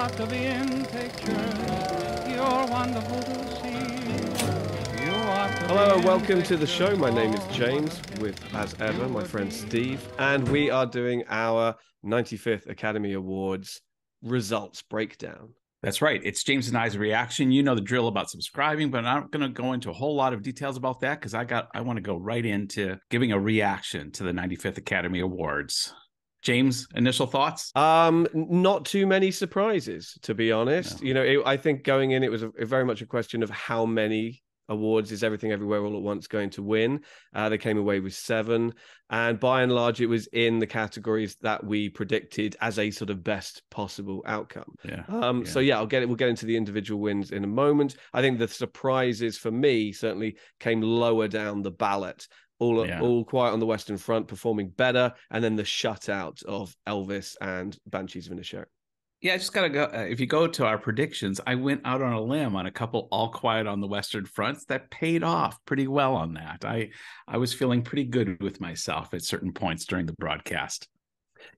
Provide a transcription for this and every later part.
ought to be in pictures. You're wonderful to see. You ought to Hello be and in welcome to the pictures. show. My name is James, with, as ever, my friend Steve, and we are doing our 95th Academy Awards results breakdown. That's right. It's James and I's reaction. You know the drill about subscribing, but I'm not going to go into a whole lot of details about that because I want to go right into giving a reaction to the 95th Academy Awards. James, initial thoughts? Not too many surprises, to be honest. No. You know, I think going in, it was very much a question of how many awards is Everything Everywhere All at Once going to win. They came away with 7, and by and large it was in the categories that we predicted as a sort of best possible outcome. So yeah, we'll get into the individual wins in a moment. I think the surprises for me certainly came lower down the ballot. All Quiet on the Western Front performing better, and then the shutout of Elvis and Banshees of Inisherin. Yeah, I just got to go. If you go to our predictions, I went out on a limb on a couple All Quiet on the Western Fronts that paid off pretty well on that. I was feeling pretty good with myself at certain points during the broadcast.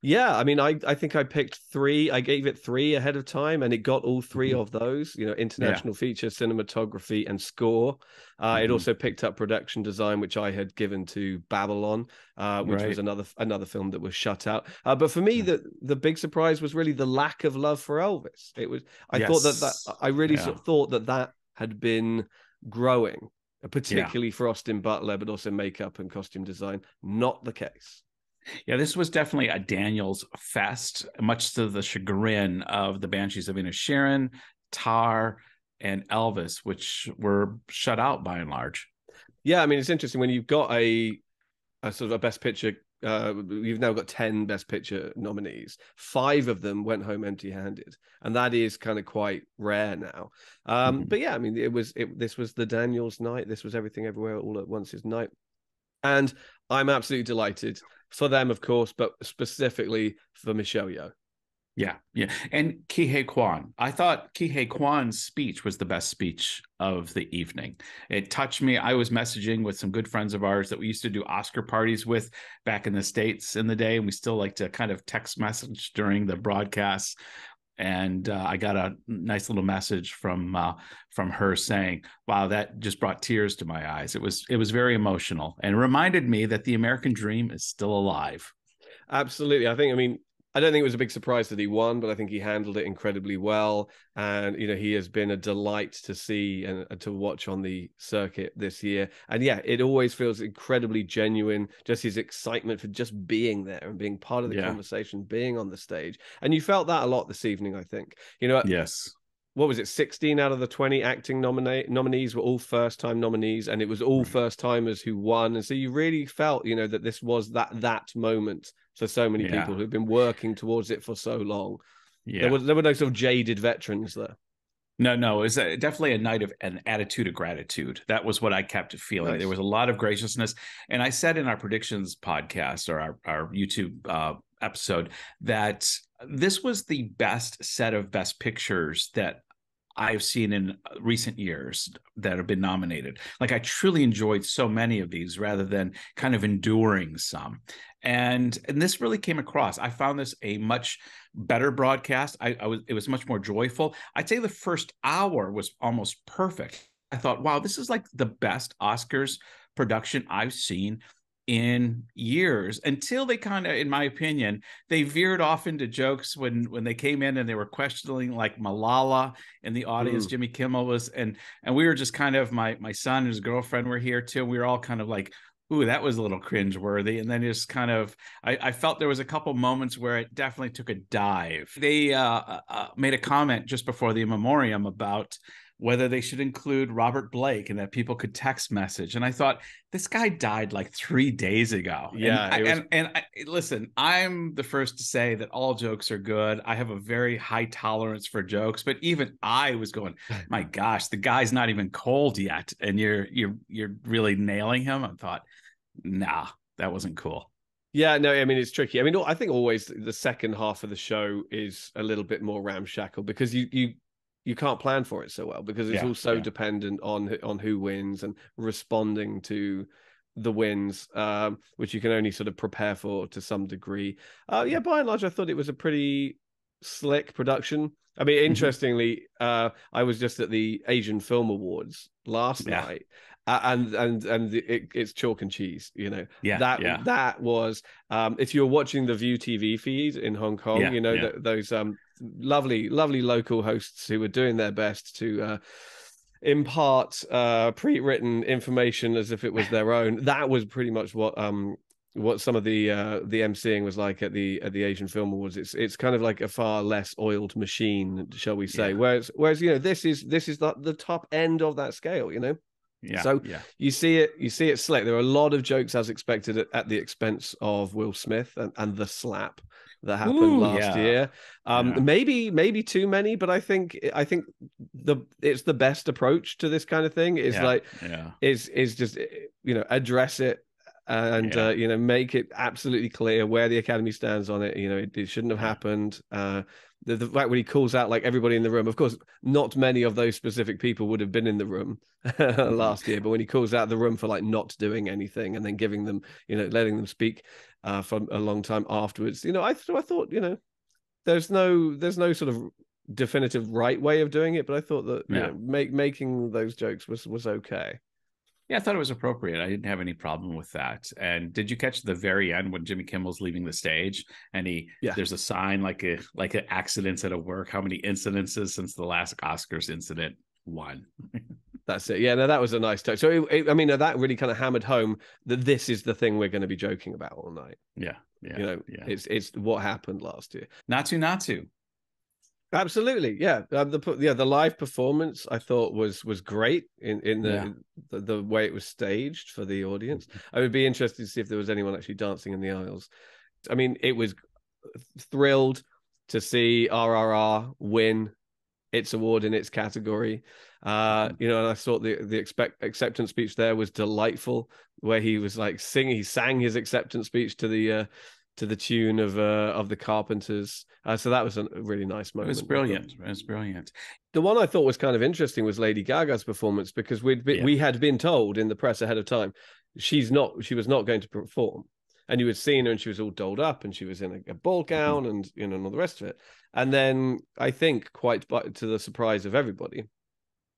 Yeah, I mean, I think I picked 3. I gave it 3 ahead of time, and it got all 3 of those. You know, international feature, cinematography, and score. It also picked up production design, which I had given to Babylon, which was another film that was shut out. But for me, the big surprise was really the lack of love for Elvis. It was. I thought that I really sort of thought that had been growing, particularly for Austin Butler, but also makeup and costume design. Not the case. Yeah, this was definitely a Daniels fest, much to the chagrin of the Banshees of Inisherin, Tar, and Elvis, which were shut out by and large. Yeah, I mean, it's interesting when you've got a sort of a Best Picture. You've now got 10 Best Picture nominees. 5 of them went home empty-handed, and that is kind of quite rare now. But yeah, I mean, this was the Daniels night. This was Everything Everywhere All at Once's night, and I'm absolutely delighted for them, of course, but specifically for Michelle Yeoh. Yeah. And Ke Kwan. I thought Ke Kwan's speech was the best speech of the evening. It touched me. I was messaging with some good friends of ours that we used to do Oscar parties with back in the States in the day, and we still like to kind of text message during the broadcasts. And I got a nice little message from her saying, "Wow, that just brought tears to my eyes." It was very emotional and reminded me that the American dream is still alive. Absolutely. I don't think it was a big surprise that he won, but I think he handled it incredibly well. And, you know, he has been a delight to see and to watch on the circuit this year. And yeah, it always feels incredibly genuine, just his excitement for just being there and being part of the conversation, being on the stage. And you felt that a lot this evening, I think. You know, yes. What was it? 16 out of the 20 acting nominees were all first-time nominees, and it was all first-timers who won. And so you really felt, you know, that this was that moment for so many people who've been working towards it for so long. Yeah. There were no sort of jaded veterans there. No, it was definitely a night of an attitude of gratitude. That was what I kept feeling. Nice. There was a lot of graciousness. And I said in our predictions podcast or our YouTube episode that this was the best set of Best Pictures that I've seen in recent years that have been nominated. Like, I truly enjoyed so many of these rather than kind of enduring some. And this really came across. I found this a much better broadcast. It was much more joyful. I'd say the first hour was almost perfect. I thought, wow, this is like the best Oscars production I've seen in years, until they kind of, in my opinion, they veered off into jokes when they came in and they were questioning like Malala in the audience. Jimmy Kimmel was, and we were just kind of, my son and his girlfriend were here too. We were all kind of like, ooh, that was a little cringeworthy. And then just kind of, I felt there was a couple moments where it definitely took a dive. They made a comment just before the in memoriam about whether they should include Robert Blake and that people could text message. And I thought, this guy died like 3 days ago. Yeah. Listen, I'm the first to say that all jokes are good. I have a very high tolerance for jokes, but even I was going, my gosh, the guy's not even cold yet. And you're really nailing him. I thought, nah, that wasn't cool. Yeah, no, I mean, it's tricky. I mean, I think always the second half of the show is a little bit more ramshackle because you can't plan for it so well, because it's also dependent on who wins and responding to the wins, which you can only sort of prepare for to some degree. By and large, I thought it was a pretty slick production. I mean, interestingly, I was just at the Asian Film Awards last night, and it's chalk and cheese. You know, that was if you're watching the View TV feed in Hong Kong, you know those lovely local hosts who were doing their best to impart pre-written information as if it was their own. That was pretty much what some of the emceeing was like at the Asian Film Awards. It's kind of like a far less oiled machine, shall we say? Whereas you know, this is the top end of that scale, you know. You see it slick. There are a lot of jokes as expected at the expense of Will Smith and the slap that happened last year. Maybe too many, but I think it's the best approach to this kind of thing. Is is just, you know, address it and you know, make it absolutely clear where the Academy stands on it. You know, it shouldn't have happened. The fact when he calls out like everybody in the room, of course, not many of those specific people would have been in the room last year, but when he calls out the room for like not doing anything and then giving them, you know, letting them speak for a long time afterwards, you know, I thought, you know, there's no sort of definitive right way of doing it, but I thought that you know, making those jokes was okay. Yeah, I thought it was appropriate. I didn't have any problem with that. And did you catch the very end when Jimmy Kimmel's leaving the stage and there's a sign like accidents at a work? How many incidences since the last Oscars incident? One. That's it. Yeah, no, that was a nice touch. So I mean, that really kind of hammered home that this is the thing we're going to be joking about all night. Yeah. You know, it's what happened last year. Natu. Absolutely, yeah. The live performance I thought was great in the way it was staged for the audience. I would be interested to see if there was anyone actually dancing in the aisles. I mean, it was thrilled to see RRR win its award in its category. You know, and I thought the acceptance speech there was delightful, where he was like singing. He sang his acceptance speech to the tune of the Carpenters. So that was a really nice moment. It was brilliant. The one I thought was kind of interesting was Lady Gaga's performance, because we had been told in the press ahead of time she was not going to perform, and you had seen her and she was all dolled up and she was in a ball gown and, you know, and all the rest of it. And then I think, quite to the surprise of everybody,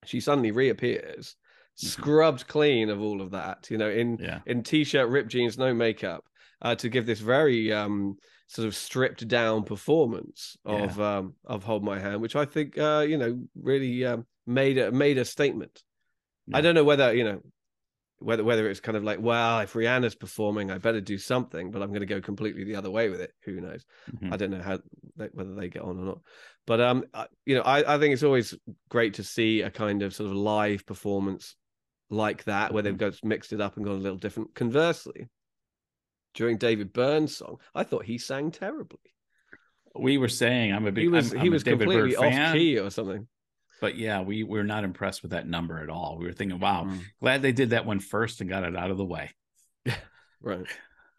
she suddenly reappears, scrubbed clean of all of that, you know, in t-shirt, ripped jeans, no makeup, to give this very sort of stripped down performance of Hold My Hand, which I think you know, really made a statement. I don't know whether, you know, whether it's kind of like, well, if Rihanna's performing, I better do something, but I'm going to go completely the other way with it. Who knows? I don't know whether they get on or not. But you know, I think it's always great to see a kind of sort of live performance like that, where they've mixed it up and gone a little different. Conversely, during David Byrne's song, I thought he sang terribly. We were saying he was completely off key or something. But yeah, we're not impressed with that number at all. We were thinking, wow, glad they did that one first and got it out of the way. Right.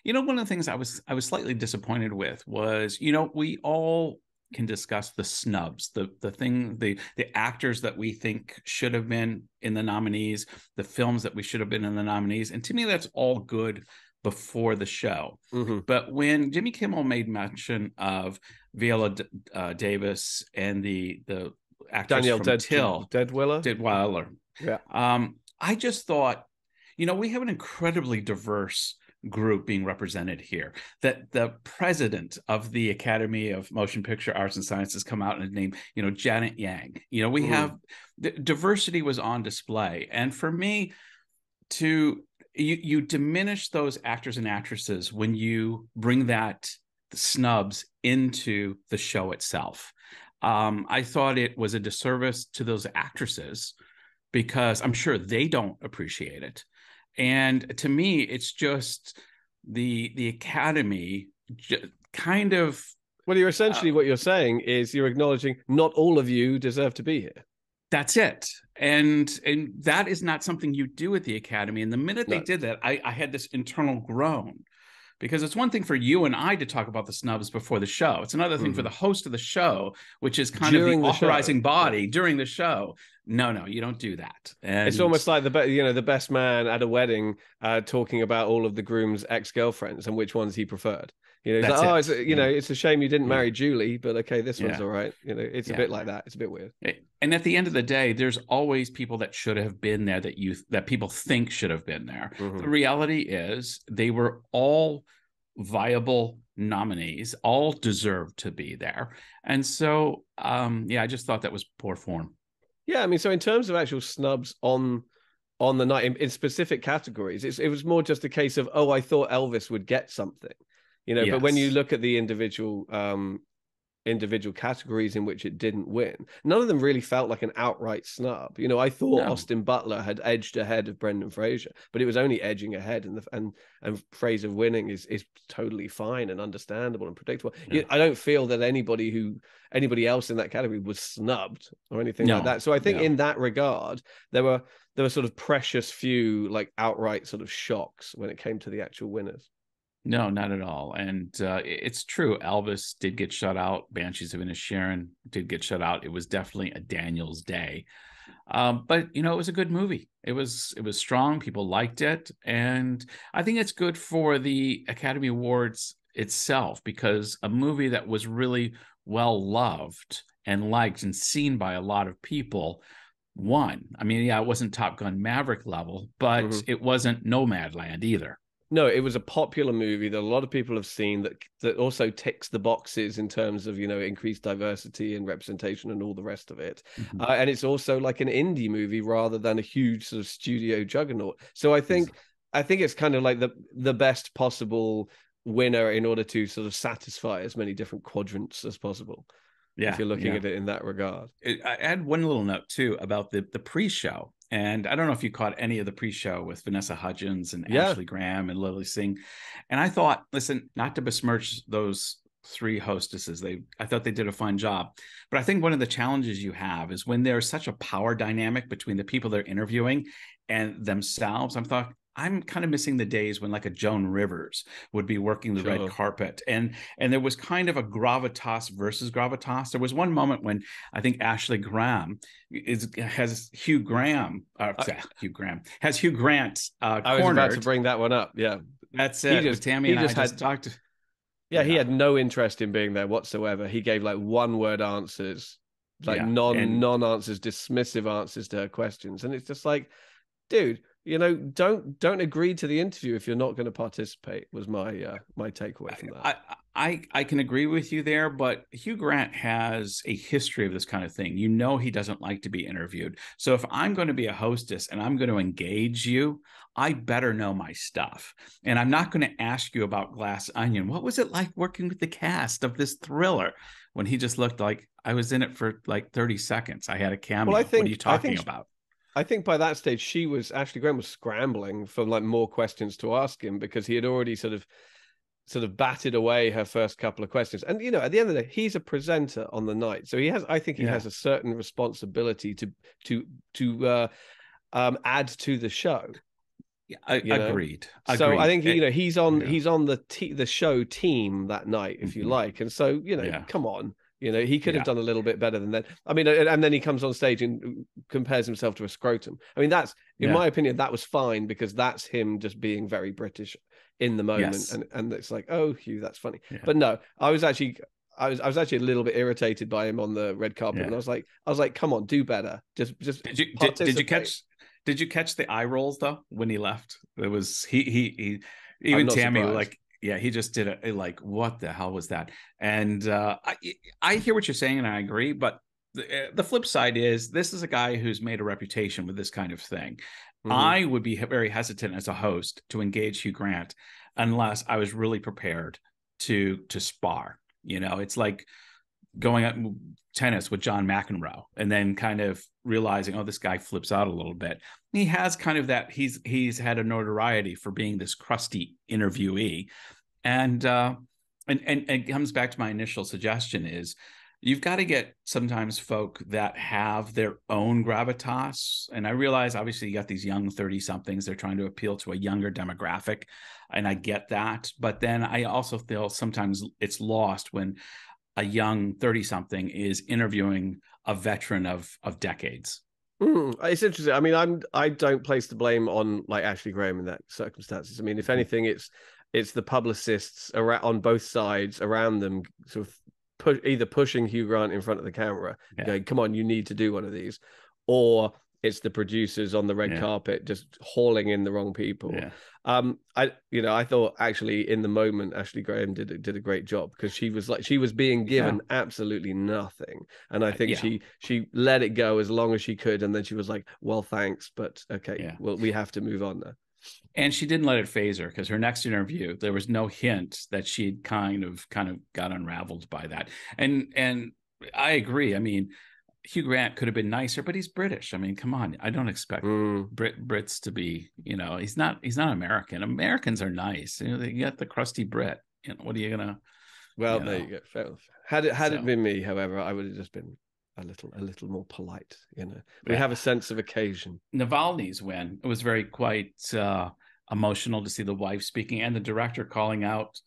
You know, one of the things I was slightly disappointed with was, you know, we all can discuss the snubs, the actors that we think should have been in the nominees, the films that we should have been in the nominees. And to me, that's all good before the show. But when Jimmy Kimmel made mention of Viola Davis and the actress Danielle from Till, Deadweiler. Yeah. I just thought, you know, we have an incredibly diverse group being represented here. That the president of the Academy of Motion Picture Arts and Sciences come out and name, you know, Janet Yang. You know, we have the diversity was on display, and for me, you diminish those actors and actresses when you bring the snubs into the show itself. I thought it was a disservice to those actresses, because I'm sure they don't appreciate it. And to me, it's just the Academy kind of... Well, you're essentially what you're saying is you're acknowledging not all of you deserve to be here. That's it. And that is not something you do at the Academy. And the minute they did that, I had this internal groan. Because it's one thing for you and I to talk about the snubs before the show. It's another thing for the host of the show, which is kind of the authorizing body during the show. No, you don't do that. And it's almost like the best man at a wedding talking about all of the groom's ex-girlfriends and which ones he preferred. You know, he's That's like, oh, it. it's a shame you didn't Yeah. marry Julie, but okay, this one's Yeah. all right. You know, it's a bit like that. It's a bit weird. And at the end of the day, there's always people that should have been there that people think should have been there. Mm-hmm. The reality is they were all viable nominees, all deserved to be there. And so, I just thought that was poor form. Yeah, I mean, so in terms of actual snubs on the night in specific categories, it was more just a case of, oh, I thought Elvis would get something, you know. Yes. But when you look at the individual categories in which it didn't win, none of them really felt like an outright snub. You know, I thought Austin Butler had edged ahead of Brendan Fraser, but it was only edging ahead, and Fraser winning is totally fine and understandable and predictable. Yeah. I don't feel that anybody else in that category was snubbed or anything like that. So I think in that regard, there were sort of precious few like outright sort of shocks when it came to the actual winners. No, not at all. And it's true. Elvis did get shut out. Banshees of Inisherin did get shut out. It was definitely a Daniels day. But it was a good movie. It was strong. People liked it. And I think it's good for the Academy Awards itself, because a movie that was really well loved and liked and seen by a lot of people won. I mean, it wasn't Top Gun Maverick level, but it wasn't Nomadland either. No, it was a popular movie that a lot of people have seen that also ticks the boxes in terms of, increased diversity and representation and all the rest of it. Mm-hmm. And it's also like an indie movie rather than a huge sort of studio juggernaut. So I think it's kind of like the best possible winner in order to sort of satisfy as many different quadrants as possible. Yeah, if you're looking at it in that regard. I had one little note too about the pre-show. And I don't know if you caught any of the pre-show with Vanessa Hudgens and Ashley Graham and Lily Singh. And I thought, listen, not to besmirch those three hostesses, I thought they did a fine job. But I think one of the challenges you have is when there's such a power dynamic between the people they're interviewing and themselves. I'm kind of missing the days when like a Joan Rivers would be working the red carpet, and there was kind of a gravitas versus gravitas. There was one moment when I think Ashley Graham has Hugh Grant. I was about to bring that one up. Yeah, that's it. Tammy and I just talked. Yeah, he had no interest in being there whatsoever. He gave like one-word answers, like non-answers, dismissive answers to her questions, and it's just like, dude, don't agree to the interview if you're not going to participate. Was my my takeaway from that. I can agree with you there, but Hugh Grant has a history of this kind of thing. He doesn't like to be interviewed. So if I'm going to be a hostess and I'm going to engage you, I better know my stuff. And I'm not going to ask you about Glass Onion. What was it like working with the cast of this thriller? When he just looked like I was in it for like 30 seconds. I had a cameo. Well, what are you talking about? I think by that stage, Ashley Graham was scrambling for like more questions to ask him, because he had already sort of batted away her first couple of questions. And, at the end of the day, he's a presenter on the night. So he has a certain responsibility to add to the show. Agreed. So I think, he's on the show team that night, if you like. And so, come on. He could have done a little bit better than that. I mean, and then he comes on stage and compares himself to a scrotum. I mean, that's, in my opinion, that was fine, because that's him just being very British in the moment. Yes. And it's like, oh, Hugh, that's funny. Yeah. But no, I was actually a little bit irritated by him on the red carpet. And I was like, come on, do better. Just did you catch the eye rolls though when he left? It was he even Tammy surprised. Like. Yeah, he just did it like, what the hell was that? And I hear what you're saying, and I agree. But the flip side is, this is a guy who's made a reputation with this kind of thing. Mm-hmm. I would be very hesitant as a host to engage Hugh Grant unless I was really prepared to spar. It's like going at tennis with John McEnroe and then kind of realizing, oh, this guy flips out a little bit. He has kind of that, he's had a notoriety for being this crusty interviewee. And it comes back to my initial suggestion is, you've got to get sometimes folk that have their own gravitas. And I realize, obviously, you got these young 30-somethings. They're trying to appeal to a younger demographic. And I get that. But then I also feel sometimes it's lost when a young 30-something is interviewing a veteran of decades. It's interesting. I mean, I don't place the blame on like Ashley Graham in that circumstances. I mean, if anything, it's the publicists on both sides around them, sort of either pushing Hugh Grant in front of the camera, going, "Come on, you need to do one of these," or it's the producers on the red carpet just hauling in the wrong people. I thought actually in the moment Ashley Graham did a great job, because she was being given absolutely nothing, and I think she let it go as long as she could, and then she was like, "Well, thanks, but okay, well, we have to move on now." And she didn't let it phase her, because her next interview, there was no hint that she'd kind of got unraveled by that. And I agree. I mean, Hugh Grant could have been nicer, but he's British. I mean, come on. I don't expect Brits to be, he's not American. Americans are nice. You got the crusty Brit. What are you gonna? Well, there you go. Had it been me, however, I would have just been a little more polite. We have a sense of occasion. Navalny's win, it was quite emotional to see the wife speaking and the director calling out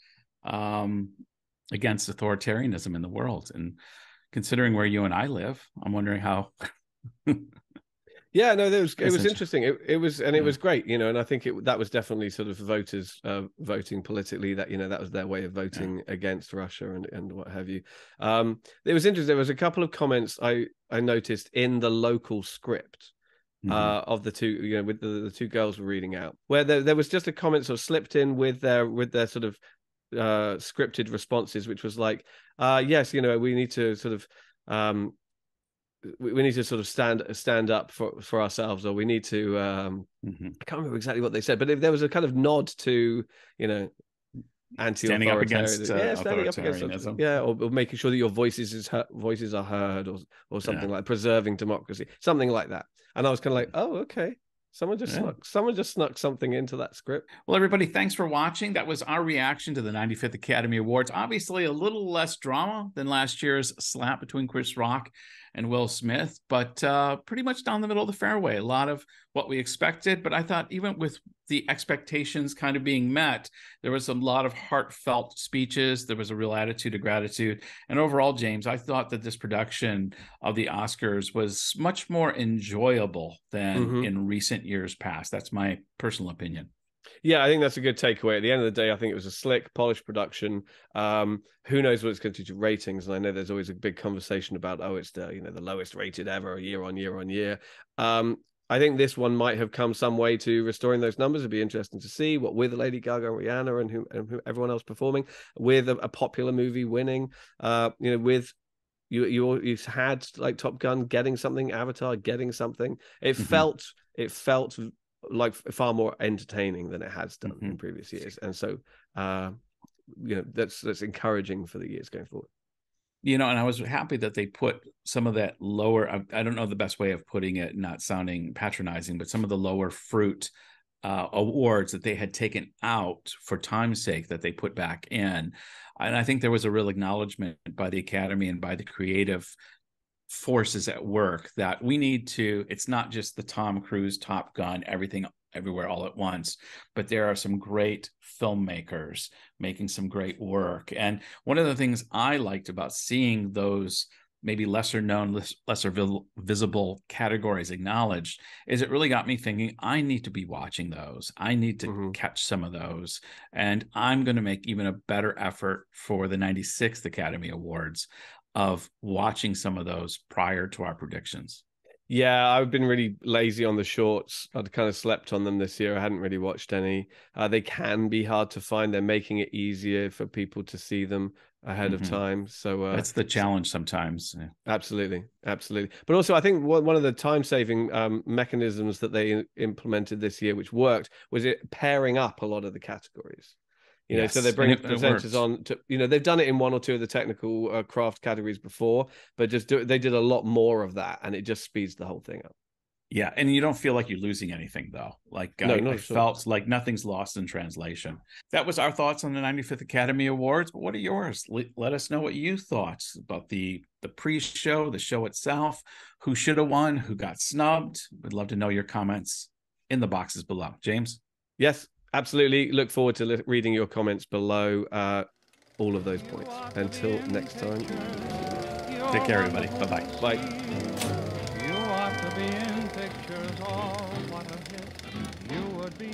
against authoritarianism in the world. And considering where you and I live, I'm wondering how. Yeah, no, it was interesting. It was great, and I think that was definitely sort of voters voting politically. That that was their way of voting against Russia and what have you. It was interesting. There was a couple of comments I noticed in the local script of the two, with the two girls were reading out, where there was just a comment sort of slipped in with their sort of scripted responses, which was like, yes, we need to sort of we need to sort of stand up for ourselves, or we need to I can't remember exactly what they said, but there was a kind of nod to standing up against authoritarianism, or making sure that your voices are heard, or something like preserving democracy, something like that. And I was kind of like, oh, okay. Someone just snuck something into that script. Well, everybody, thanks for watching. That was our reaction to the 95th Academy Awards. Obviously, a little less drama than last year's slap between Chris Rock and Will Smith, but pretty much down the middle of the fairway. A lot of what we expected, but I thought even with the expectations kind of being met, there was a lot of heartfelt speeches. There was a real attitude of gratitude. And overall, James, I thought that this production of the Oscars was much more enjoyable than in recent years past. That's my personal opinion. Yeah, I think that's a good takeaway. At the end of the day, I think it was a slick, polished production. Who knows what it's going to do to ratings? And I know there's always a big conversation about, it's the the lowest rated ever, year on year. I think this one might have come some way to restoring those numbers. It'd be interesting to see what, with Lady Gaga and Rihanna and who everyone else performing, with a popular movie winning, with you had like Top Gun getting something, Avatar getting something. It felt like far more entertaining than it has done in previous years, and so that's encouraging for the years going forward. And I was happy that they put some of that lower, I don't know the best way of putting it, not sounding patronizing, but some of the lower fruit awards that they had taken out for time's sake that they put back in. And I think there was a real acknowledgement by the Academy and by the creative forces at work that we need to, it's not just the Tom Cruise, Top Gun, everything everywhere all at once, but there are some great filmmakers making some great work. And one of the things I liked about seeing those maybe lesser known, lesser visible categories acknowledged is it really got me thinking, I need to be watching those. I need to catch some of those. And I'm going to make even a better effort for the 96th Academy Awards of watching some of those prior to our predictions. Yeah, I've been really lazy on the shorts. I'd kind of slept on them this year. I hadn't really watched any. They can be hard to find. They're making it easier for people to see them ahead of time. So that's the challenge sometimes. Yeah. Absolutely. But also, I think one of the time-saving mechanisms that they implemented this year, which worked, was it pairing up a lot of the categories. So they bring presenters on to, they've done it in one or two of the technical craft categories before, but they did a lot more of that, and it just speeds the whole thing up. Yeah. And you don't feel like you're losing anything, though. Like I felt like nothing's lost in translation. That was our thoughts on the 95th Academy Awards. But what are yours? Let us know what you thought about the pre-show, the show itself, who should have won, who got snubbed. We'd love to know your comments in the boxes below. James? Yes. Absolutely. Look forward to reading your comments below all of those points. Until next time. Take care, everybody. Bye-bye. Bye. You ought to be in pictures. Oh, what a hit you would be.